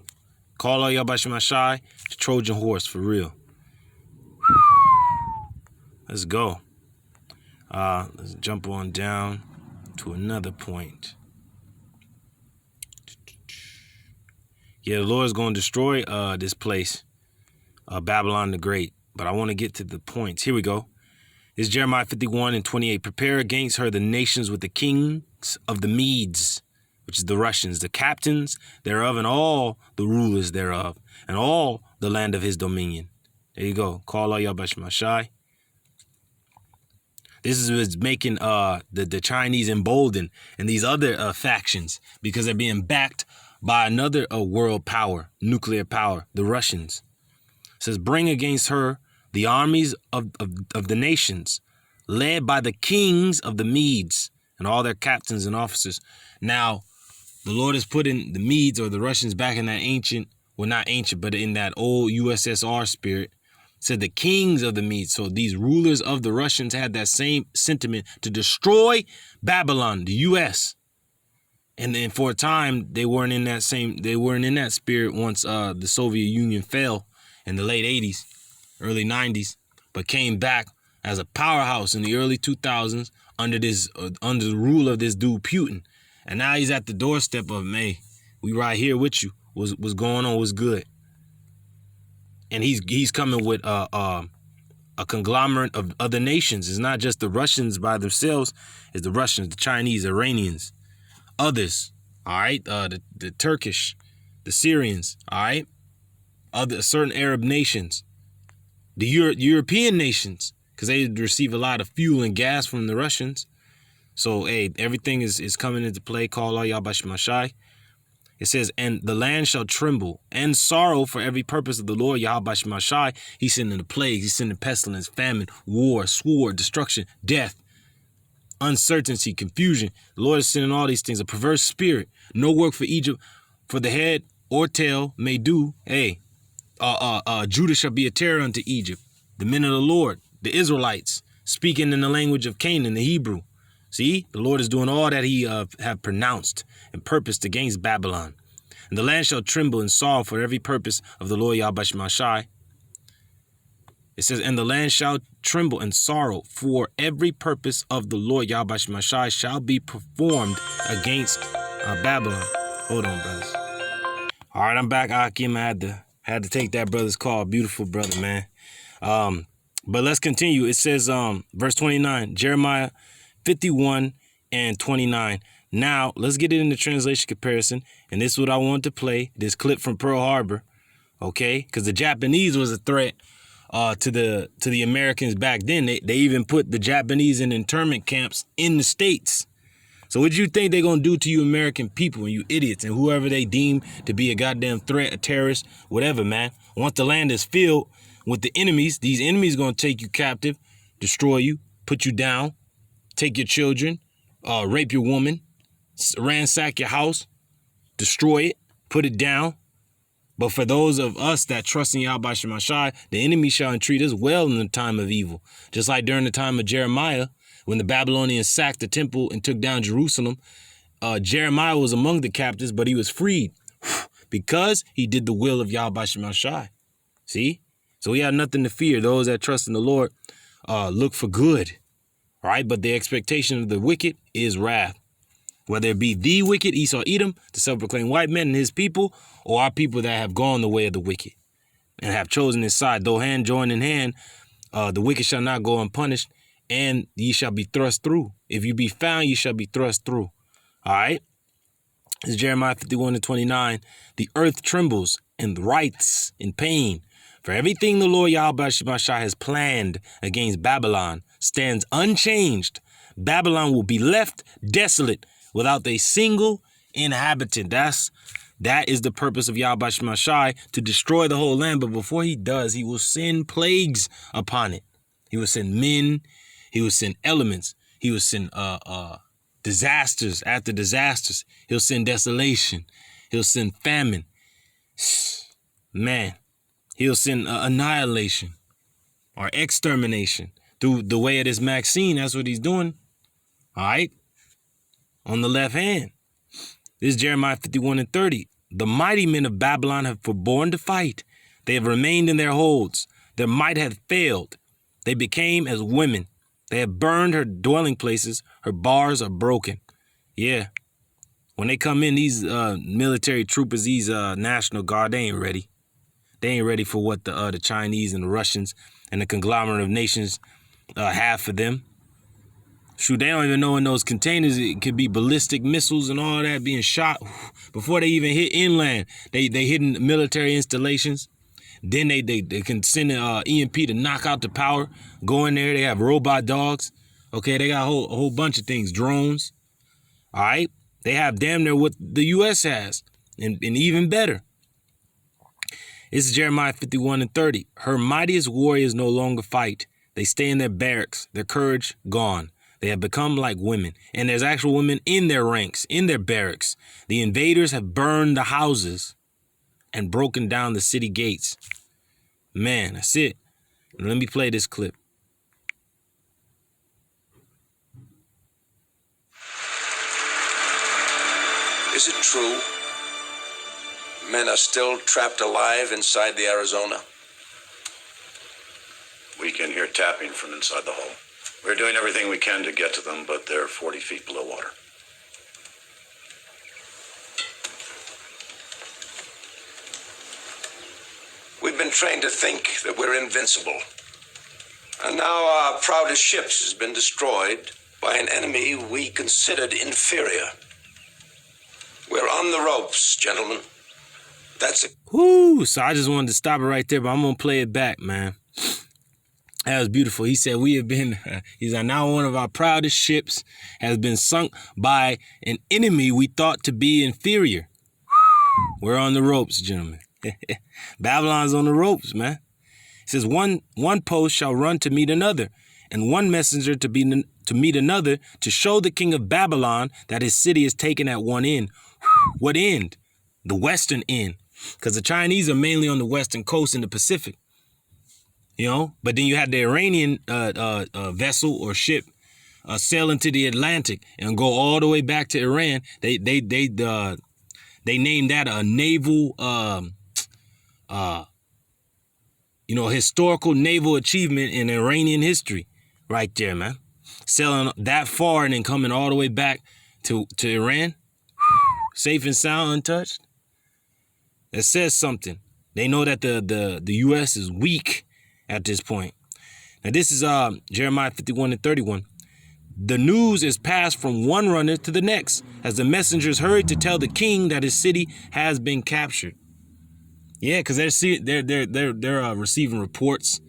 Call all YAHAWASHI the Trojan horse for real. Let's go. Let's jump on down to another point. Yeah, the Lord is going to destroy this place, Babylon the Great. But I want to get to the points. Here we go. It's Jeremiah 51:28. Prepare against her the nations with the kings of the Medes, which is the Russians, the captains thereof, and all the rulers thereof, and all the land of his dominion. There you go. Call all YAHAWASHI. This is what's making the Chinese emboldened and these other factions, because they're being backed by another world power, nuclear power, the Russians. It says, bring against her the armies of the nations, led by the kings of the Medes and all their captains and officers. Now, the Lord is putting the Medes or the Russians back in that ancient, well, not ancient, but in that old USSR spirit. Said the kings of the Medes. So these rulers of the Russians had that same sentiment to destroy Babylon, the U.S. And then for a time, they weren't in that spirit once the Soviet Union fell in the late 80s, early 90s, but came back as a powerhouse in the early 2000s under the rule of this dude Putin. And now he's at the doorstep of, hey, we right here with you. What's going on? What's good? And he's coming with a conglomerate of other nations. It's not just the Russians by themselves. It's the Russians, the Chinese, Iranians, others. All right, the Turkish, the Syrians. All right, other certain Arab nations, the European nations, because they receive a lot of fuel and gas from the Russians. So hey, everything is coming into play. Call all YAHAWASHI. It says, and the land shall tremble and sorrow for every purpose of the Lord YAHAWASHI. He's sending the plagues, he's sending pestilence, famine, war, sword, destruction, death, uncertainty, confusion. The Lord is sending all these things. A perverse spirit, no work for Egypt, for the head or tail may do. Hey, Judah shall be a terror unto Egypt. The men of the Lord, the Israelites, speaking in the language of Canaan, the Hebrew. See, the Lord is doing all that he have pronounced and purposed against Babylon. And the land shall tremble and sorrow for every purpose of the Lord YAHAWASHI. It says, and the land shall tremble and sorrow for every purpose of the Lord YAHAWASHI shall be performed against Babylon. Hold on, brothers. All right, I'm back, Akim. I had to take that brother's call. Beautiful brother, man. But let's continue. It says, verse 29, Jeremiah 51:29. Now, let's get it in the translation comparison. And this is what I want to play. This clip from Pearl Harbor. Okay? Because the Japanese was a threat to the Americans back then. They even put the Japanese in internment camps in the States. So what do you think they're going to do to you American people and you idiots and whoever they deem to be a goddamn threat, a terrorist, whatever, man? Once the land is filled with the enemies, these enemies going to take you captive, destroy you, put you down, take your children, rape your woman, ransack your house, destroy it, put it down. But for those of us that trust in YAHAWASHI, the enemy shall entreat us well in the time of evil. Just like during the time of Jeremiah, when the Babylonians sacked the temple and took down Jerusalem, Jeremiah was among the captives, but he was freed because he did the will of YAHAWASHI. See? So we have nothing to fear. Those that trust in the Lord look for good. All right, but the expectation of the wicked is wrath. Whether it be the wicked, Esau, Edom, the self-proclaimed white man and his people, or our people that have gone the way of the wicked and have chosen his side. Though hand join in hand, the wicked shall not go unpunished, and ye shall be thrust through. If you be found, ye shall be thrust through. All right? This is Jeremiah 51:29. The earth trembles and writhes in pain. For everything the Lord YAHAWASHI has planned against Babylon stands unchanged. Babylon will be left desolate without a single inhabitant. That is the purpose of YAHAWASHI, to destroy the whole land. But before he does, he will send plagues upon it. He will send men. He will send elements. He will send disasters after disasters. He'll send desolation. He'll send famine. Man. He'll send annihilation or extermination through the way of this Maxine. That's what he's doing. All right. On the left hand. This is Jeremiah 51:30. The mighty men of Babylon have forborne to fight. They have remained in their holds. Their might hath failed. They became as women. They have burned her dwelling places. Her bars are broken. Yeah. When they come in, these military troopers, these National Guard, they ain't ready. They ain't ready for what the Chinese and the Russians and the conglomerate of nations have for them. Shoot, they don't even know in those containers it could be ballistic missiles and all that being shot before they even hit inland. They hitting military installations. Then they can send an EMP to knock out the power. Go in there. They have robot dogs. Okay, they got a whole bunch of things. Drones. All right. They have damn near what the U.S. has and even better. This is Jeremiah 51:30. Her mightiest warriors no longer fight. They stay in their barracks, their courage gone. They have become like women. And there's actual women in their ranks, in their barracks. The invaders have burned the houses and broken down the city gates. Man, that's it. Let me play this clip. Is it true? Men are still trapped alive inside the Arizona? We can hear tapping from inside the home. We're doing everything we can to get to them, but they're 40 feet below water. We've been trained to think that we're invincible. And now our proudest ships has been destroyed by an enemy we considered inferior. We're on the ropes, gentlemen. That's it. Whoo! So I just wanted to stop it right there, but I'm going to play it back, man. That was beautiful. He said, we have been, he's like, now one of our proudest ships has been sunk by an enemy we thought to be inferior. We're on the ropes, gentlemen. Babylon's on the ropes, man. It says, one post shall run to meet another, and one messenger to meet another, to show the king of Babylon that his city is taken at one end. What end? The western end. Because the Chinese are mainly on the western coast in the Pacific. You know, but then you had the Iranian vessel or ship sail into the Atlantic and go all the way back to Iran. They named that a naval, historical naval achievement in Iranian history, right there, man. Sailing that far and then coming all the way back to Iran, safe and sound, untouched. That says something. They know that the U.S. is weak at this point. Now this is Jeremiah 51:31. The news is passed from one runner to the next as the messengers hurried to tell the king that his city has been captured. Yeah, because they're receiving reports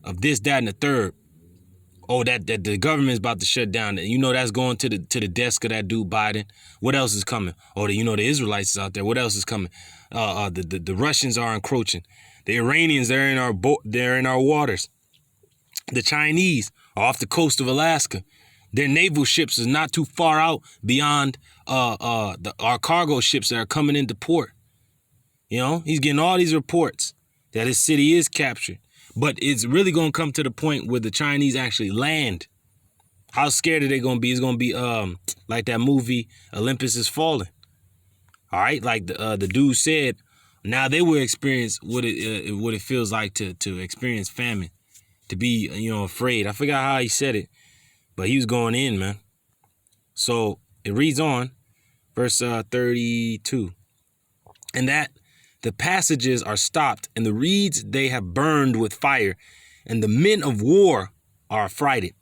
of this, that, and the third. Oh, that the government's about to shut down. You know that's going to the desk of that dude Biden. What else is coming? Oh, the Israelites is out there. What else is coming? The Russians are encroaching. The Iranians, they're in our waters. The Chinese are off the coast of Alaska. Their naval ships is not too far out beyond our cargo ships that are coming into port. You know, he's getting all these reports that his city is captured. But it's really going to come to the point where the Chinese actually land. How scared are they going to be? It's going to be like that movie Olympus Is Falling. All right, like the dude said, now they will experience what it feels like to experience famine, to be afraid. I forgot how he said it, but he was going in, man. So it reads on, verse 32, and that the passages are stopped, and the reeds they have burned with fire, and the men of war are affrighted.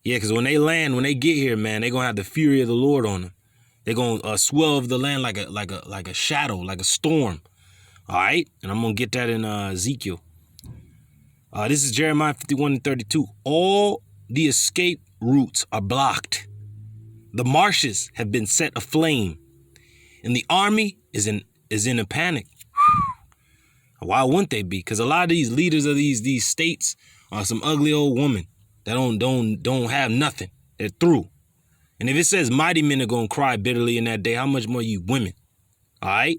Yeah, because when they land, when they get here, man, they're gonna have the fury of the Lord on them. They're gonna swell over the land like a shadow, like a storm. All right, and I'm going to get that in Ezekiel. This is Jeremiah 51:32. All the escape routes are blocked. The marshes have been set aflame, and the army is in a panic. Why wouldn't they be? Because a lot of these leaders of these states are some ugly old women that don't have nothing. They're through. And if it says mighty men are going to cry bitterly in that day, how much more you women? All right?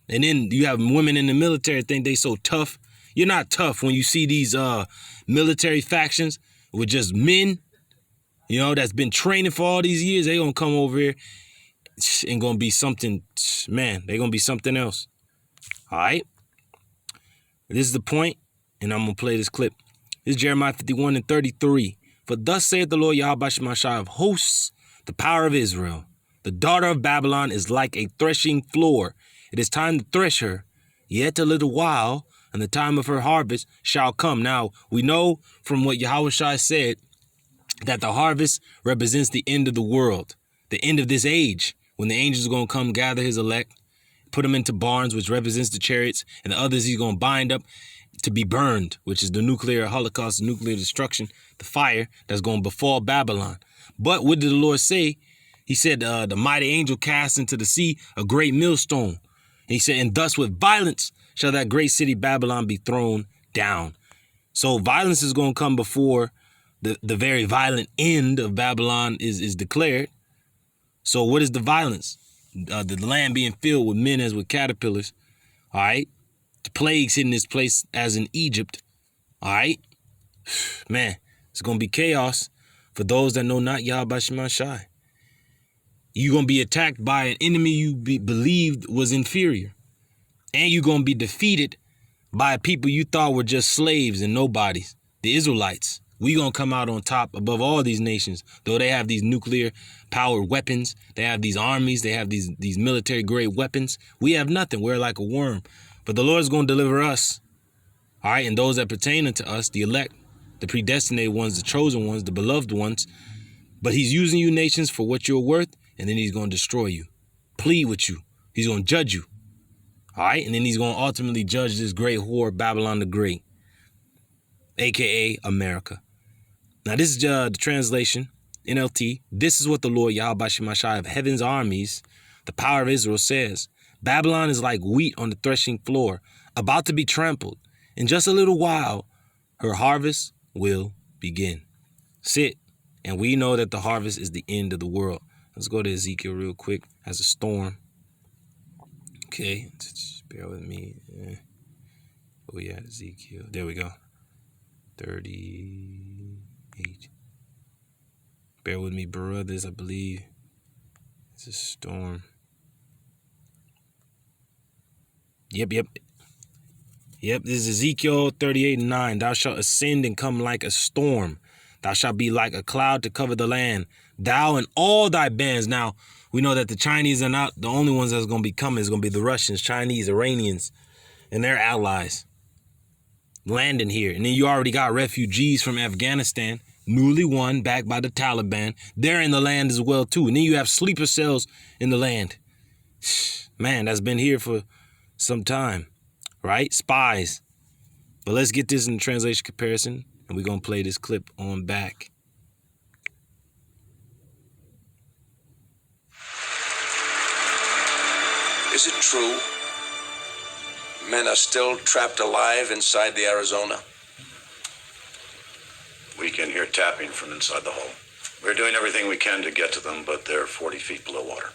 And then you have women in the military think they so tough. You're not tough when you see these military factions with just men, you know, that's been training for all these years. They going to come over here and going to be something, man, they're going to be something else. All right? This is the point, and I'm going to play this clip. This is Jeremiah 51:33. For thus saith the Lord YAHAWASHI of hosts, the power of Israel. The daughter of Babylon is like a threshing floor. It is time to thresh her, yet a little while, and the time of her harvest shall come. Now, we know from what YAHAWASHI said that the harvest represents the end of the world, the end of this age, when the angels are going to come gather his elect, put them into barns, which represents the chariots, and the others he's going to bind up to be burned, which is the nuclear holocaust, the nuclear destruction, the fire that's going to befall Babylon. But what did the Lord say? He said, the mighty angel cast into the sea a great millstone. And he said, and thus with violence shall that great city Babylon be thrown down. So violence is going to come before the very violent end of Babylon is declared. So what is the violence? The land being filled with men as with caterpillars. All right. The plagues hitting this place as in Egypt. All right. Man, it's going to be chaos for those that know not YAHAWASHI. You're going to be attacked by an enemy you believed was inferior. And you're going to be defeated by people you thought were just slaves and nobodies. The Israelites. We're going to come out on top above all these nations. Though they have these nuclear powered weapons. They have these armies. They have these military grade weapons. We have nothing. We're like a worm. But the Lord's going to deliver us. All right. And those that pertain unto us, the elect, the predestinated ones, the chosen ones, the beloved ones. But he's using you nations for what you're worth. And then he's going to destroy you. Plead with you. He's going to judge you. All right. And then he's going to ultimately judge this great whore, Babylon the Great, a.k.a. America. Now, this is the translation, NLT. This is what the Lord YAHAWASHI of heaven's armies, the power of Israel, says. Babylon is like wheat on the threshing floor, about to be trampled. In just a little while, her harvest will begin. Sit, and we know that the harvest is the end of the world. Let's go to Ezekiel real quick as a storm. Okay, just bear with me. Oh, yeah, Ezekiel. There we go. 38. Bear with me, brothers. I believe it's a storm. Yep. This is Ezekiel 38:9. Thou shalt ascend and come like a storm. Thou shalt be like a cloud to cover the land. Thou and all thy bands. Now, we know that the Chinese are not the only ones that's going to be coming. It's going to be the Russians, Chinese, Iranians, and their allies landing here. And then you already got refugees from Afghanistan, newly won, backed by the Taliban. They're in the land as well, too. And then you have sleeper cells in the land. Man, that's been here for some time, right? Spies. But let's get this in the translation comparison, and we're going to play this clip on back. Is it true? Men are still trapped alive inside the Arizona? We can hear tapping from inside the home. We're doing everything we can to get to them, but they're 40 feet below water.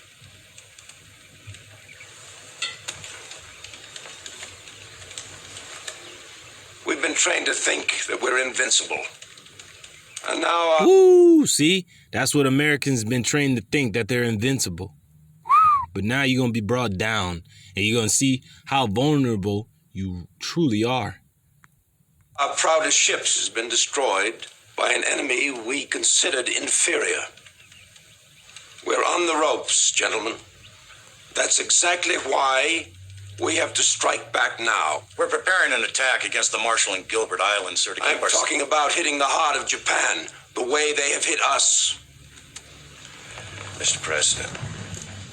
We've been trained to think that we're invincible. And now... Woo! See? That's what Americans been trained to think, that they're invincible. But now you're going to be brought down, and you're going to see how vulnerable you truly are. Our proudest ships has been destroyed by an enemy we considered inferior. We're on the ropes, gentlemen. That's exactly why we have to strike back now. We're preparing an attack against the Marshall and Gilbert Islands, sir. I'm talking about hitting the heart of Japan the way they have hit us. Mr. President,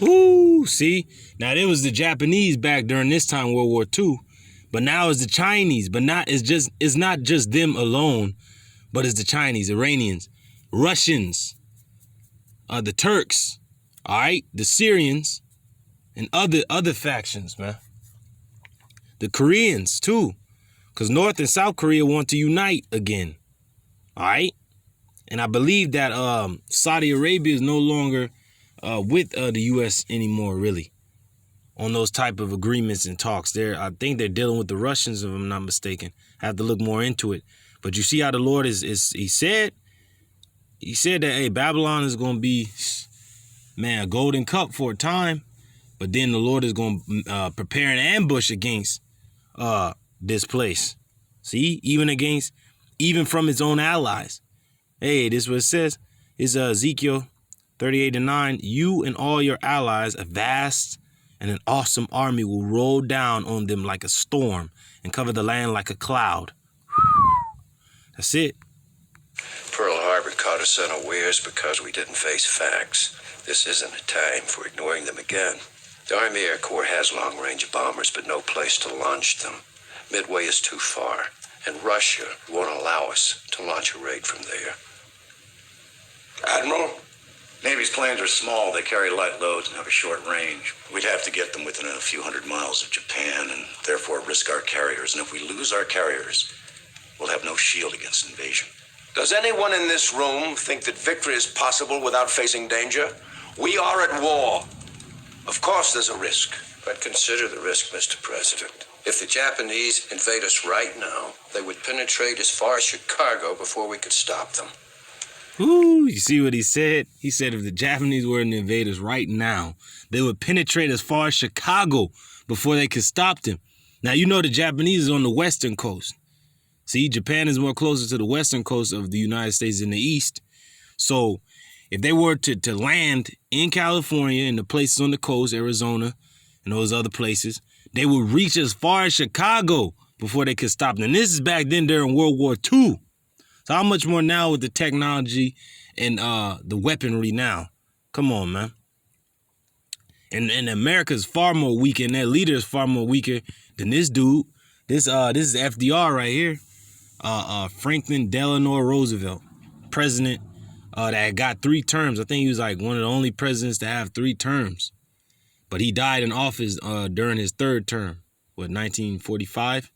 Ooh, see? Now, there was the Japanese back during this time, World War II. But now it's the Chinese. But it's not just them alone, but it's the Chinese, Iranians, Russians, the Turks, all right, the Syrians, and other factions, man. The Koreans, too, because North and South Korea want to unite again, all right? And I believe that Saudi Arabia is no longer with the U.S. anymore, really, on those type of agreements and talks. I think they're dealing with the Russians, if I'm not mistaken. I have to look more into it. But you see how the Lord he said that, hey, Babylon is going to be, man, a golden cup for a time. But then the Lord is going to prepare an ambush against this place. See, even from its own allies. Hey, this is what it says. It's Ezekiel 38:9. You and all your allies, a vast and an awesome army, will roll down on them like a storm and cover the land like a cloud. That's it. Pearl Harbor caught us unawares because we didn't face facts. This isn't a time for ignoring them again. The Army Air Corps has long-range bombers, but no place to launch them. Midway is too far, and Russia won't allow us to launch a raid from there. Admiral? Navy's planes are small. They carry light loads and have a short range. We'd have to get them within a few hundred miles of Japan and therefore risk our carriers. And if we lose our carriers, we'll have no shield against invasion. Does anyone in this room think that victory is possible without facing danger? We are at war. Of course there's a risk, but consider the risk, Mr. President. If the Japanese invade us right now, they would penetrate as far as Chicago before we could stop them. Ooh, you see what he said? He said if the Japanese were to invade us right now, they would penetrate as far as Chicago before they could stop them. Now, you know the Japanese is on the western coast. See, Japan is more closer to the western coast of the United States than the east. So if they were to land in California and the places on the coast, Arizona and those other places, they would reach as far as Chicago before they could stop them. And this is back then during World War II. So how much more now with the technology and the weaponry now? Come on, man. And America is far more weaker, and their leader is far more weaker than this dude. This is FDR right here. Franklin Delano Roosevelt, president that got 3 terms. I think he was like one of the only presidents to have 3 terms. But he died in office during his 3rd term, 1945.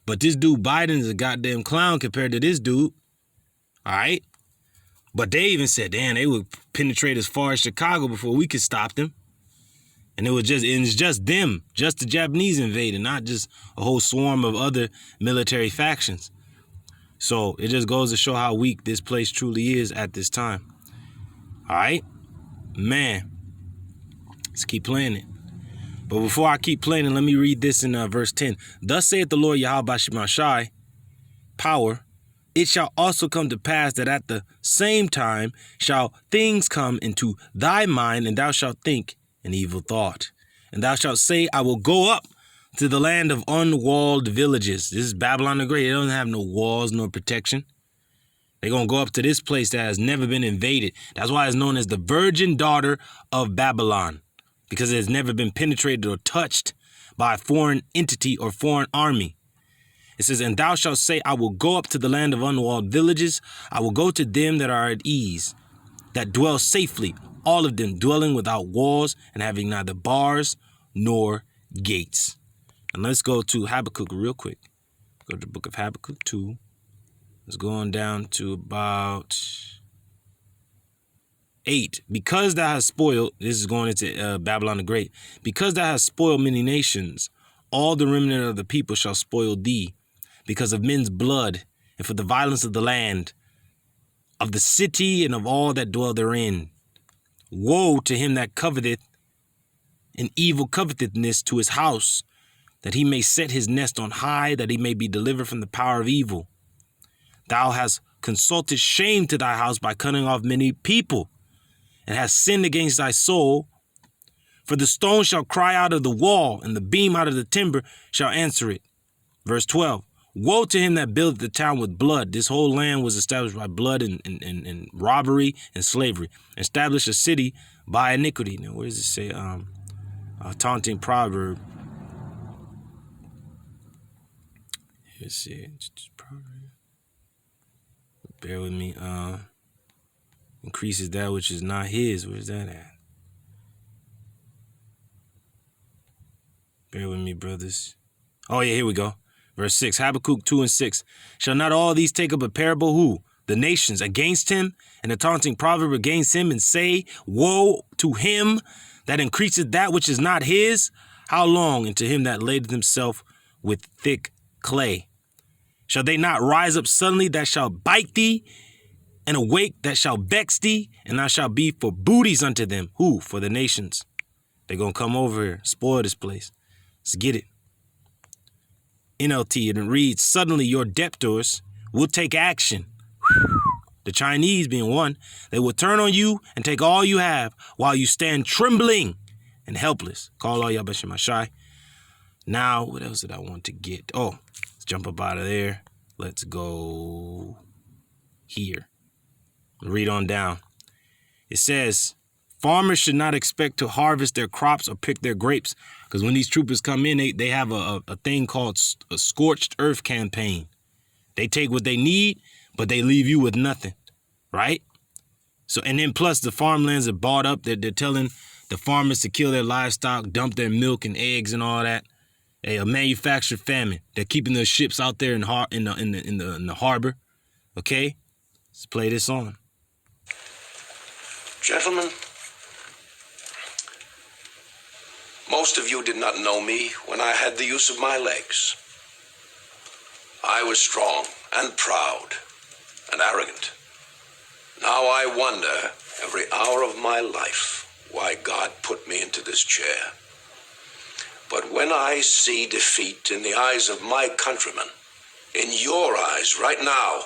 But this dude Biden is a goddamn clown compared to this dude. All right. But they even said, damn, they would penetrate as far as Chicago before we could stop them. And it's just them, just the Japanese invading, not just a whole swarm of other military factions. So it just goes to show how weak this place truly is at this time. All right, man, let's keep playing it. But before I keep playing it, let me read this in verse 10. Thus saith the Lord YAHAWASHI, power. It shall also come to pass that at the same time shall things come into thy mind, and thou shalt think an evil thought. And thou shalt say, I will go up to the land of unwalled villages. This is Babylon the Great. They don't have no walls nor protection. They're going to go up to this place that has never been invaded. That's why it's known as the virgin daughter of Babylon, because it has never been penetrated or touched by a foreign entity or foreign army. It says, and thou shalt say, I will go up to the land of unwalled villages. I will go to them that are at ease, that dwell safely, all of them dwelling without walls and having neither bars nor gates. And let's go to Habakkuk real quick. Go to the book of Habakkuk 2. Let's go on down to about 8. Because thou hast spoiled, this is going into Babylon the Great. Because thou hast spoiled many nations, all the remnant of the people shall spoil thee, because of men's blood, and for the violence of the land, of the city, and of all that dwell therein. Woe to him that coveteth an evil covetousness to his house, that he may set his nest on high, that he may be delivered from the power of evil. Thou hast consulted shame to thy house by cutting off many people, and hast sinned against thy soul. For the stone shall cry out of the wall, and the beam out of the timber shall answer it. Verse 12. Woe to him that buildeth the town with blood. This whole land was established by blood and robbery and slavery. Establish a city by iniquity. Now, where does it say? A taunting proverb. Let's see. Bear with me. Increases that which is not his. Where's that at? Bear with me, brothers. Oh, yeah, here we go. Verse 6, Habakkuk 2 and 6. Shall not all these take up a parable? Who? The nations against him, and a taunting proverb against him, and say, woe to him that increaseth that which is not his? How long? And to him that ladeth himself with thick clay. Shall they not rise up suddenly that shall bite thee, and awake that shall vex thee, and thou shalt be for booties unto them? Who? For the nations. They're going to come over here, spoil this place. Let's get it. NLT, and it reads, suddenly your debtors will take action. The Chinese being one, they will turn on you and take all you have while you stand trembling and helpless. Call all YAHAWASHI. Now, what else did I want to get? Oh, let's jump up out of there. Let's go here. Read on down. It says, farmers should not expect to harvest their crops or pick their grapes, because when these troopers come in, they have a thing called a scorched earth campaign. They take what they need, but they leave you with nothing, right? So, and then plus the farmlands are bought up. They're telling the farmers to kill their livestock, dump their milk and eggs and all that. A manufactured famine. They're keeping their ships out there in the harbor. Okay, let's play this on. Gentlemen, most of you did not know me when I had the use of my legs. I was strong and proud and arrogant. Now I wonder every hour of my life why God put me into this chair. But when I see defeat in the eyes of my countrymen, in your eyes right now,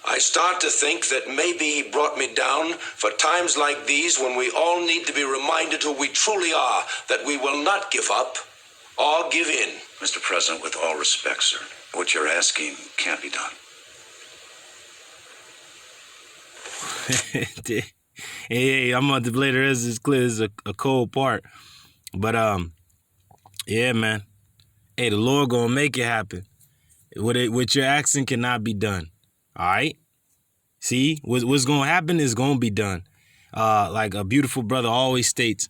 I start to think that maybe he brought me down for times like these when we all need to be reminded who we truly are, that we will not give up or give in. Mr. President, with all respect, sir, what you're asking can't be done. Hey, I'm about to play the rest of this clip. This is a cold part. But, yeah, man. Hey, the Lord gonna make it happen. What you're asking cannot be done. All right? See? What's gonna happen is gonna be done. Like a beautiful brother always states,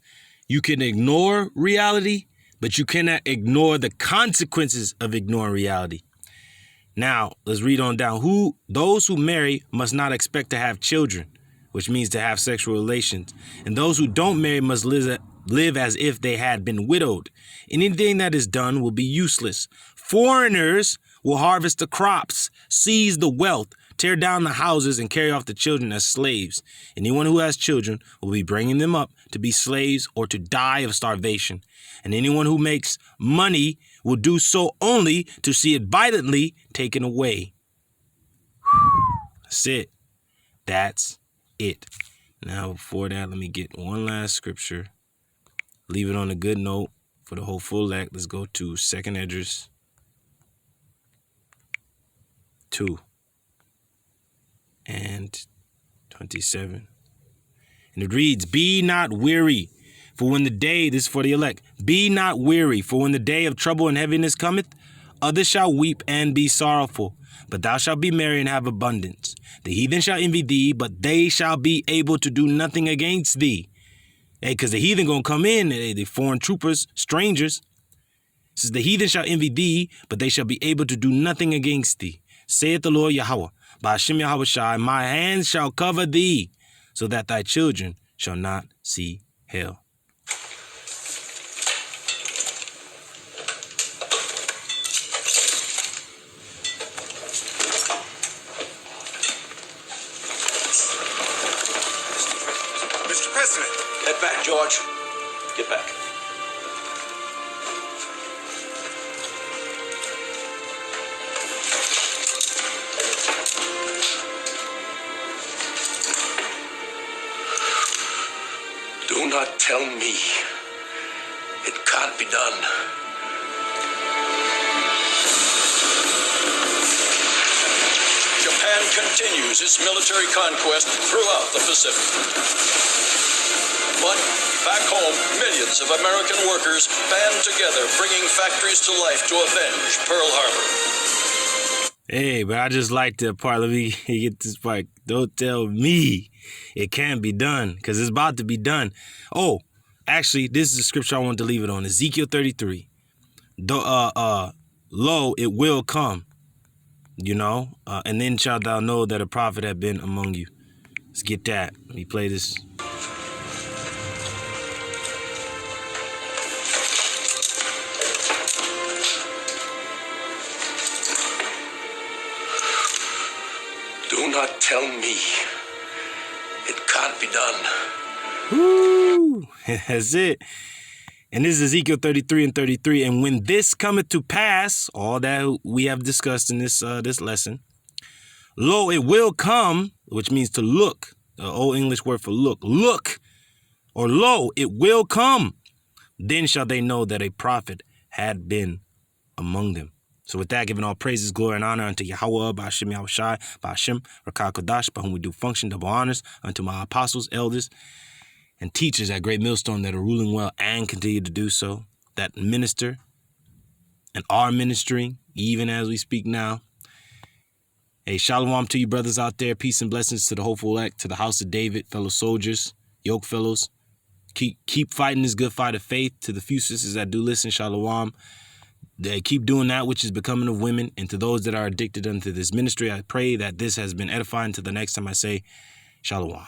you can ignore reality, but you cannot ignore the consequences of ignoring reality. Now, let's read on down. Those who marry must not expect to have children, which means to have sexual relations. And those who don't marry must live as if they had been widowed. Anything that is done will be useless. Foreigners will harvest the crops, seize the wealth, tear down the houses, and carry off the children as slaves. Anyone who has children will be bringing them up to be slaves or to die of starvation. And anyone who makes money will do so only to see it violently taken away. That's it. That's it. Now, before that, let me get one last scripture. Leave it on a good note for the hopeful elect. Let's go to 2nd Esdras 2 and 27. And it reads, be not weary, for when the day, this is for the elect, be not weary, for when the day of trouble and heaviness cometh, others shall weep and be sorrowful, but thou shalt be merry and have abundance. The heathen shall envy thee, but they shall be able to do nothing against thee. Hey, because the heathen gonna come in, the foreign troopers, strangers. It says, the heathen shall envy thee, but they shall be able to do nothing against thee. Saith the Lord Yahawah, BAHASHAM YAHAWASHI, my hands shall cover thee, so that thy children shall not see hell. Mr. President! Get back, George. Get back. Do not tell me it can't be done. continues its military conquest throughout the Pacific. But back home, millions of American workers band together, bringing factories to life to avenge Pearl Harbor. Hey, but I just like the part. Let me get this part. Don't tell me it can't be done, because it's about to be done. Oh, actually, this is the scripture I want to leave it on. Ezekiel 33. Lo, it will come, and then shalt thou know that a prophet had been among you. Let's get that. Let me play this. Do not tell me it can't be done. Woo! That's it. And this is Ezekiel 33 and 33. And when this cometh to pass, all that we have discussed in this lesson, lo, it will come, which means to look. The old English word for look. Look, or lo, it will come. Then shall they know that a prophet had been among them. So with that, giving all praises, glory, and honor unto YAHAWAH, BAHASHAM, YAHAWASHI, BAHASHAM, RAWCHAA, QADASH, by whom we do function, double honors unto my apostles, elders, and teachers at Great Millstone that are ruling well and continue to do so, that minister and are ministering even as we speak now. Hey, shalom to you brothers out there. Peace and blessings to the hopeful elect, to the house of David, fellow soldiers, yoke fellows. Keep fighting this good fight of faith. To the few sisters that do listen, shalom. They keep doing that which is becoming of women. And to those that are addicted unto this ministry, I pray that this has been edifying. Until the next time I say, shalom.